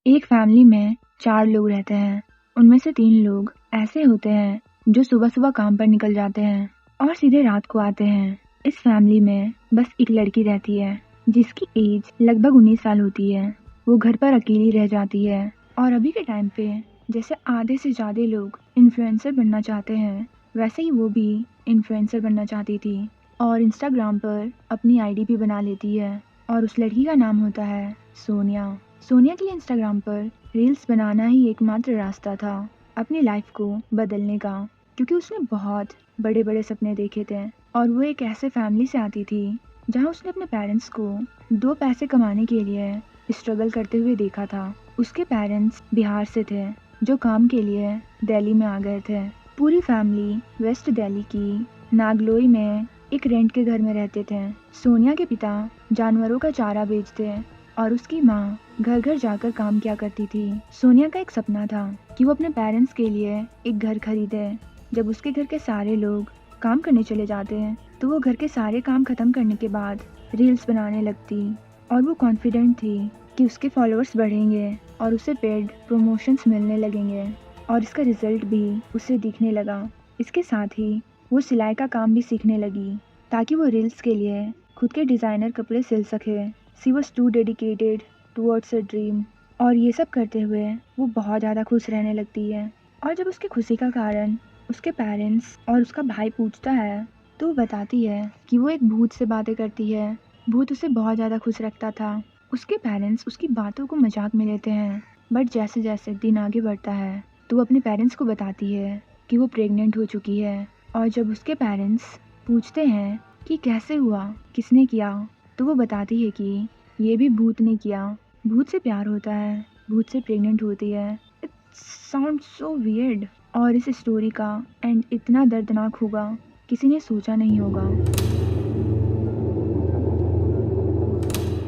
एक फैमिली में 4 लोग रहते हैं। उनमें से 3 लोग ऐसे होते हैं जो सुबह सुबह काम पर निकल जाते हैं और सीधे रात को आते हैं। इस फैमिली में बस एक लड़की रहती है जिसकी एज लगभग 19 साल होती है। वो घर पर अकेली रह जाती है और अभी के टाइम पे जैसे आधे से ज़्यादा लोग इन्फ्लुएंसर बनना चाहते हैं, वैसे ही वो भी इन्फ्लुएंसर बनना चाहती थी और इंस्टाग्राम पर अपनी आईडी भी बना लेती है। और उस लड़की का नाम होता है सोनिया। सोनिया के लिए इंस्टाग्राम पर रील्स बनाना ही एकमात्र रास्ता था अपनी लाइफ को बदलने का, क्योंकि उसने बहुत बड़े बड़े सपने देखे थे और वो एक ऐसे फैमिली से आती थी जहां उसने अपने पेरेंट्स को 2 पैसे कमाने के लिए स्ट्रगल करते हुए देखा था। उसके पेरेंट्स बिहार से थे जो काम के लिए दिल्ली में आ गए थे। पूरी फैमिली वेस्ट दिल्ली की नागलोई में एक रेंट के घर में रहते थे। सोनिया के पिता जानवरों का चारा बेचते और उसकी माँ घर घर जाकर काम किया करती थी। सोनिया का एक सपना था कि वो अपने पेरेंट्स के लिए एक घर खरीदे। जब उसके घर के सारे लोग काम करने चले जाते हैं तो वो घर के सारे काम खत्म करने के बाद रील्स बनाने लगती और वो कॉन्फिडेंट थी कि उसके फॉलोअर्स बढ़ेंगे और उसे पेड प्रमोशंस मिलने लगेंगे और इसका रिजल्ट भी उसे दिखने लगा। इसके साथ ही वो सिलाई का काम भी सीखने लगी ताकि वो रील्स के लिए खुद के डिज़ाइनर कपड़े सिल सके। She was too dedicated towards a dream. और ये सब करते हुए वो बहुत ज़्यादा खुश रहने लगती है। और जब उसकी खुशी का कारण उसके पेरेंट्स और उसका भाई पूछता है तो वो बताती है कि वो एक भूत से बातें करती है। भूत उसे बहुत ज़्यादा खुश रखता था। उसके पेरेंट्स उसकी बातों को मजाक में लेते हैं, बट जैसे जैसे दिन आगे बढ़ता है तो वो अपने पेरेंट्स को बताती है कि वो प्रेग्नेंट हो चुकी है। और जब उसके पेरेंट्स पूछते हैं कि कैसे हुआ, किसने किया, तो वो बताती है कि ये भी भूत ने किया। भूत से प्यार होता है, भूत से प्रेग्नेंट होती है। It sound so weird. और इस स्टोरी का एंड इतना दर्दनाक होगा किसी ने सोचा नहीं होगा।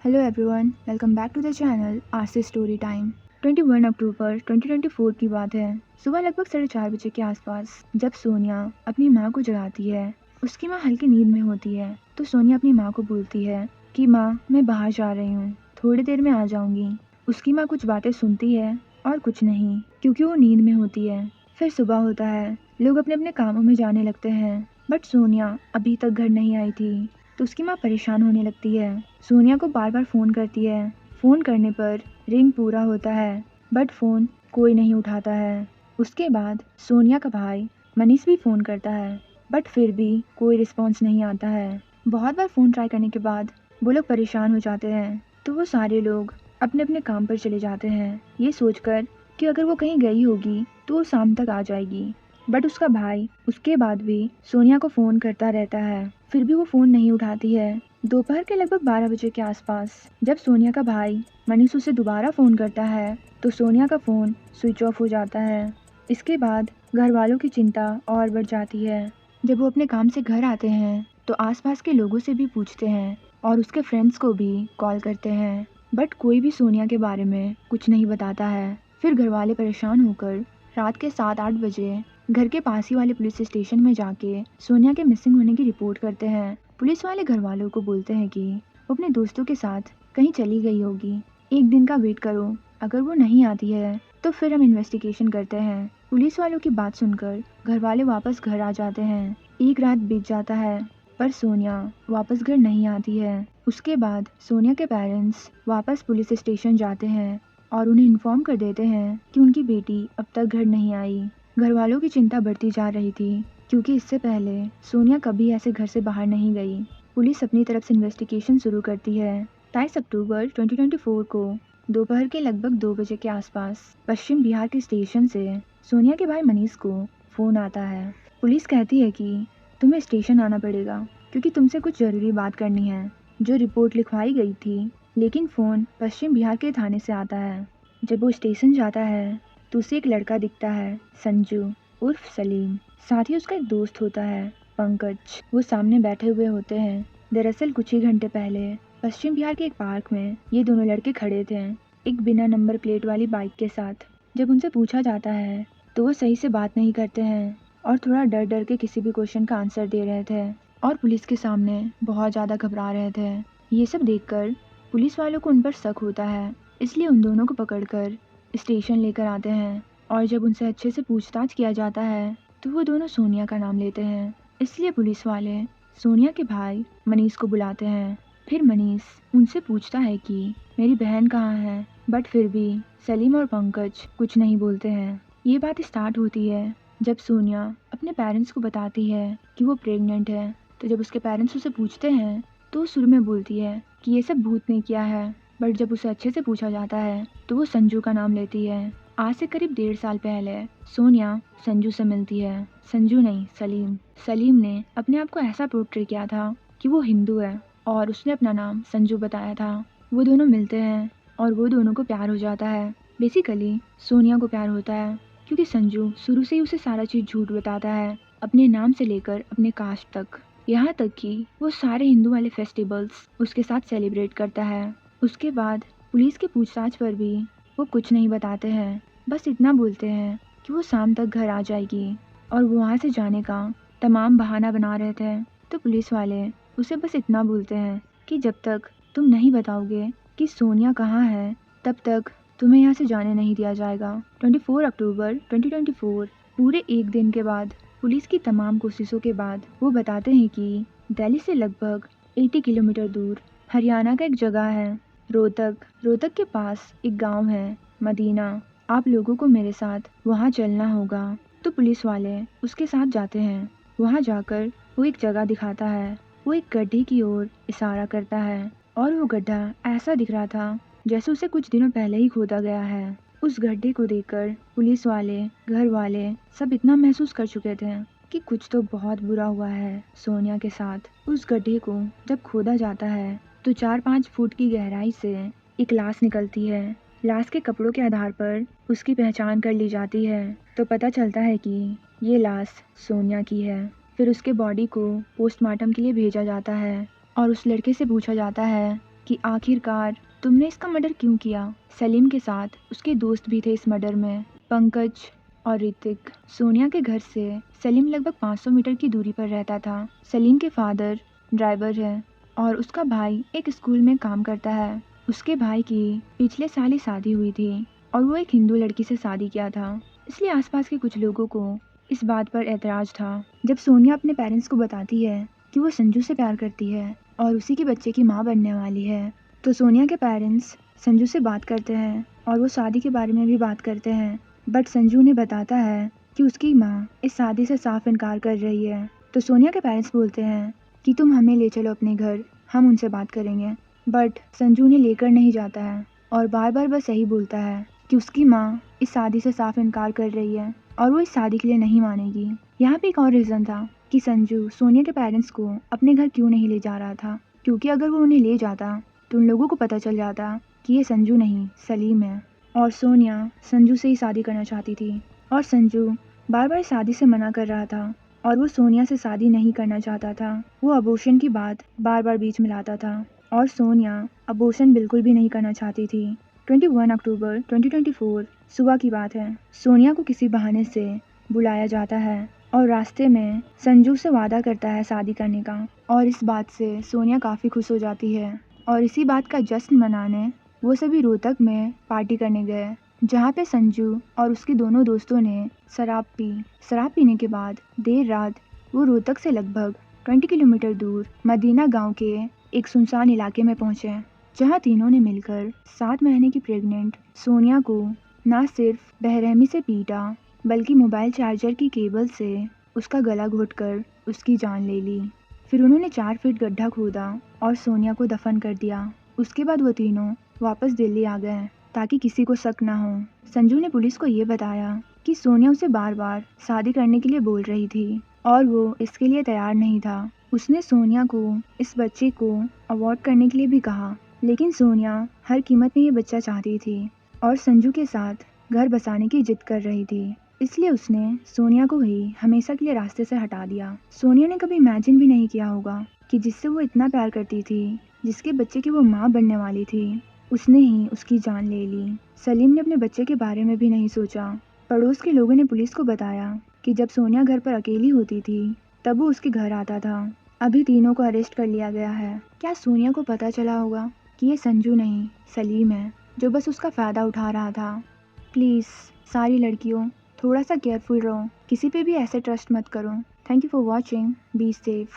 Hello everyone, welcome back to the channel RC story time. 21 अक्टूबर 2024 की बात है। सुबह लगभग 4:30 बजे के आसपास जब सोनिया अपनी माँ को जगाती है। उसकी माँ हल्की नींद में होती है तो सोनिया अपनी माँ को बोलती है कि माँ, मैं बाहर जा रही हूँ, थोड़ी देर में आ जाऊंगी। उसकी माँ कुछ बातें सुनती है और कुछ नहीं, क्योंकि वो नींद में होती है। फिर सुबह होता है, लोग अपने अपने कामों में जाने लगते हैं, बट सोनिया अभी तक घर नहीं आई थी तो उसकी माँ परेशान होने लगती है। सोनिया को बार बार फ़ोन करती है। फ़ोन करने पर रिंग पूरा होता है बट फ़ोन कोई नहीं उठाता है। उसके बाद सोनिया का भाई मनीष भी फ़ोन करता है बट फिर भी कोई रिस्पॉन्स नहीं आता है। बहुत बार फ़ोन ट्राई करने के बाद वो लोग परेशान हो जाते हैं तो वो सारे लोग अपने अपने काम पर चले जाते हैं, ये सोचकर कि अगर वो कहीं गई होगी तो वो शाम तक आ जाएगी। बट उसका भाई उसके बाद भी सोनिया को फ़ोन करता रहता है, फिर भी वो फ़ोन नहीं उठाती है। दोपहर के लगभग 12 बजे के आसपास जब सोनिया का भाई मनीष उसे दोबारा फ़ोन करता है तो सोनिया का फ़ोन स्विच ऑफ हो जाता है। इसके बाद घर वालों की चिंता और बढ़ जाती है। जब वो अपने काम से घर आते हैं तो आसपास के लोगों से भी पूछते हैं और उसके फ्रेंड्स को भी कॉल करते हैं, बट कोई भी सोनिया के बारे में कुछ नहीं बताता है। फिर घर वाले परेशान होकर रात के 7-8 बजे घर के पास ही वाले पुलिस स्टेशन में जाके सोनिया के मिसिंग होने की रिपोर्ट करते हैं। पुलिस वाले घर वालों को बोलते हैं कि वो अपने दोस्तों के साथ कहीं चली गई होगी, एक दिन का वेट करो, अगर वो नहीं आती है तो फिर हम इन्वेस्टिगेशन करते हैं। पुलिस वालों की बात सुनकर घर वाले वापस घर आ जाते हैं। एक रात बीत जाता है पर सोनिया वापस घर नहीं आती है। उसके बाद सोनिया के पेरेंट्स वापस पुलिस स्टेशन जाते हैं और उन्हें इन्फॉर्म कर देते हैं कि उनकी बेटी अब तक घर नहीं आई। घर वालों की चिंता बढ़ती जा रही थी क्योंकि इससे पहले सोनिया कभी ऐसे घर से बाहर नहीं गई। पुलिस अपनी तरफ से इन्वेस्टिगेशन शुरू करती है। 23 अक्टूबर 2024 को दोपहर के लगभग 2 बजे के आसपास पश्चिम बिहार के स्टेशन से सोनिया के भाई मनीष को फ़ोन आता है। पुलिस कहती है कि तुम्हें स्टेशन आना पड़ेगा क्योंकि तुमसे कुछ ज़रूरी बात करनी है। जो रिपोर्ट लिखवाई गई थी, लेकिन फ़ोन पश्चिम बिहार के थाने से आता है। जब वो स्टेशन जाता है तो उसे एक लड़का दिखता है, संजू उर्फ सलीम। साथ ही उसका एक दोस्त होता है, पंकज। वो सामने बैठे हुए होते हैं। दरअसल कुछ ही घंटे पहले पश्चिम बिहार के एक पार्क में ये दोनों लड़के खड़े थे, एक बिना नंबर प्लेट वाली बाइक के साथ। जब उनसे पूछा जाता है तो वो सही से बात नहीं करते हैं और थोड़ा डर डर के किसी भी क्वेश्चन का आंसर दे रहे थे और पुलिस के सामने बहुत ज़्यादा घबरा रहे थे। ये सब देखकर पुलिस वालों को उन पर शक होता है, इसलिए उन दोनों को पकड़कर स्टेशन लेकर आते हैं और जब उनसे अच्छे से पूछताछ किया जाता है तो वो दोनों सोनिया का नाम लेते हैं। इसलिए पुलिस वाले सोनिया के भाई मनीष को बुलाते हैं। फिर मनीष उनसे पूछता है कि मेरी बहन कहाँ है, बट फिर भी सलीम और पंकज कुछ नहीं बोलते हैं। ये बात स्टार्ट होती है जब सोनिया अपने पेरेंट्स को बताती है कि वो प्रेग्नेंट है। तो जब उसके पेरेंट्स उसे पूछते हैं तो वो शुरू में बोलती है कि ये सब भूत ने किया है, बट जब उसे अच्छे से पूछा जाता है तो वो संजू का नाम लेती है। आज से करीब 1.5 साल पहले सोनिया संजू से मिलती है। संजू नहीं, सलीम। सलीम ने अपने आप को ऐसा पोर्ट्रे किया था कि वो हिंदू है और उसने अपना नाम संजू बताया था। वो दोनों मिलते हैं और वो दोनों को प्यार हो जाता है। बेसिकली सोनिया को प्यार होता है क्योंकि संजू शुरू से ही उसे सारा चीज़ झूठ बताता है, अपने नाम से लेकर अपने कास्ट तक। यहाँ तक कि वो सारे हिंदू वाले फेस्टिवल्स उसके साथ सेलिब्रेट करता है। उसके बाद पुलिस की पूछताछ पर भी वो कुछ नहीं बताते हैं, बस इतना बोलते हैं कि वो शाम तक घर आ जाएगी और वो वहाँ से जाने का तमाम बहाना बना रहे थे। तो पुलिस वाले उसे बस इतना बोलते हैं कि जब तक तुम नहीं बताओगे कि सोनिया कहाँ है तब तक तुम्हें यहाँ से जाने नहीं दिया जाएगा। 24 अक्टूबर 2024 पूरे एक दिन के बाद पुलिस की तमाम कोशिशों के बाद वो बताते हैं कि दिल्ली से लगभग 80 किलोमीटर दूर हरियाणा का एक जगह है, रोहतक। रोहतक के पास एक गांव है, मदीना। आप लोगों को मेरे साथ वहाँ चलना होगा। तो पुलिस वाले उसके साथ जाते हैं। वहाँ जाकर वो एक जगह दिखाता है। वो एक गड्ढे की ओर इशारा करता है और वो गड्ढा ऐसा दिख रहा था जैसे उसे कुछ दिनों पहले ही खोदा गया है। उस गड्ढे को देखकर पुलिस वाले, घर वाले सब इतना महसूस कर चुके थे कि कुछ तो बहुत बुरा हुआ है सोनिया के साथ। उस गड्ढे को जब खोदा जाता है तो 4-5 फुट की गहराई से एक लाश निकलती है। लाश के कपड़ों के आधार पर उसकी पहचान कर ली जाती है तो पता चलता है कि ये लाश सोनिया की है। फिर उसके बॉडी को पोस्टमार्टम के लिए भेजा जाता है और उस लड़के से पूछा जाता है कि आखिरकार तुमने इसका मर्डर क्यों किया। सलीम के साथ उसके दोस्त भी थे इस मर्डर में, पंकज और ऋतिक। सोनिया के घर से सलीम लगभग 500 मीटर की दूरी पर रहता था। सलीम के फादर ड्राइवर है और उसका भाई एक स्कूल में काम करता है। उसके भाई की पिछले साल ही शादी हुई थी और वो एक हिंदू लड़की से शादी किया था, इसलिए आसपास के कुछ लोगों को इस बात पर एतराज़ था। जब सोनिया अपने पेरेंट्स को बताती है कि वो संजू से प्यार करती है और उसी के बच्चे की माँ बनने वाली है, तो सोनिया के पेरेंट्स संजू से बात करते हैं और वो शादी के बारे में भी बात करते हैं, बट संजू ने बताता है कि उसकी माँ इस शादी से साफ इनकार कर रही है। तो सोनिया के पेरेंट्स बोलते हैं कि तुम हमें ले चलो अपने घर, हम उनसे बात करेंगे। बट संजू उन्हें लेकर नहीं जाता है और बार बार बस यही बोलता है कि उसकी माँ इस शादी से साफ इनकार कर रही है और वो इस शादी के लिए नहीं मानेगी। यहाँ पे एक और रीज़न था कि संजू सोनिया के पेरेंट्स को अपने घर क्यों नहीं ले जा रहा था, क्योंकि अगर वो उन्हें ले जाता तो उन लोगों को पता चल जाता कि ये संजू नहीं सलीम है और सोनिया संजू से ही शादी करना चाहती थी और संजू बार बार शादी से मना कर रहा था और वो सोनिया से शादी नहीं करना चाहता था। वो अबॉर्शन की बात बार बार बीच में लाता था और सोनिया अबॉर्शन बिल्कुल भी नहीं करना चाहती थी। 21 अक्टूबर 2024 सुबह की बात है। सोनिया को किसी बहाने से बुलाया जाता है और रास्ते में संजू से वादा करता है शादी करने का और इस बात से सोनिया काफ़ी खुश हो जाती है और इसी बात का जश्न मनाने वो सभी रोहतक में पार्टी करने गए, जहाँ पे संजू और उसके दोनों दोस्तों ने शराब पी। शराब पीने के बाद देर रात वो रोहतक से लगभग 20 किलोमीटर दूर मदीना गांव के एक सुनसान इलाके में पहुँचे, जहाँ तीनों ने मिलकर 7 महीने की प्रेग्नेंट सोनिया को न सिर्फ बेरहमी से पीटा बल्कि मोबाइल चार्जर की केबल से उसका गला घोंटकर उसकी जान ले ली। फिर उन्होंने 4 फीट गड्ढा खोदा और सोनिया को दफन कर दिया। उसके बाद वो तीनों वापस दिल्ली आ गए ताकि किसी को शक ना हो। संजू ने पुलिस को ये बताया कि सोनिया उसे बार बार शादी करने के लिए बोल रही थी और वो इसके लिए तैयार नहीं था। उसने सोनिया को इस बच्चे को अवॉर्ड करने के लिए भी कहा, लेकिन सोनिया हर कीमत में ये बच्चा चाहती थी और संजू के साथ घर बसाने की जिद कर रही थी, इसलिए उसने सोनिया को ही हमेशा के लिए रास्ते से हटा दिया। सोनिया ने कभी इमेजिन भी नहीं किया होगा कि जिससे वो इतना प्यार करती थी, जिसके बच्चे की वो माँ बनने वाली थी, उसने ही उसकी जान ले ली। सलीम ने अपने बच्चे के बारे में भी नहीं सोचा। पड़ोस के लोगों ने पुलिस को बताया कि जब सोनिया घर पर अकेली होती थी तब वो उसके घर आता था। अभी तीनों को अरेस्ट कर लिया गया है। क्या सोनिया को पता चला होगा कि ये संजू नहीं सलीम है, जो बस उसका फ़ायदा उठा रहा था। प्लीज़ सारी लड़कियों थोड़ा सा केयरफुल रहो, किसी पे भी ऐसे ट्रस्ट मत करो। Thank you for watching, be safe.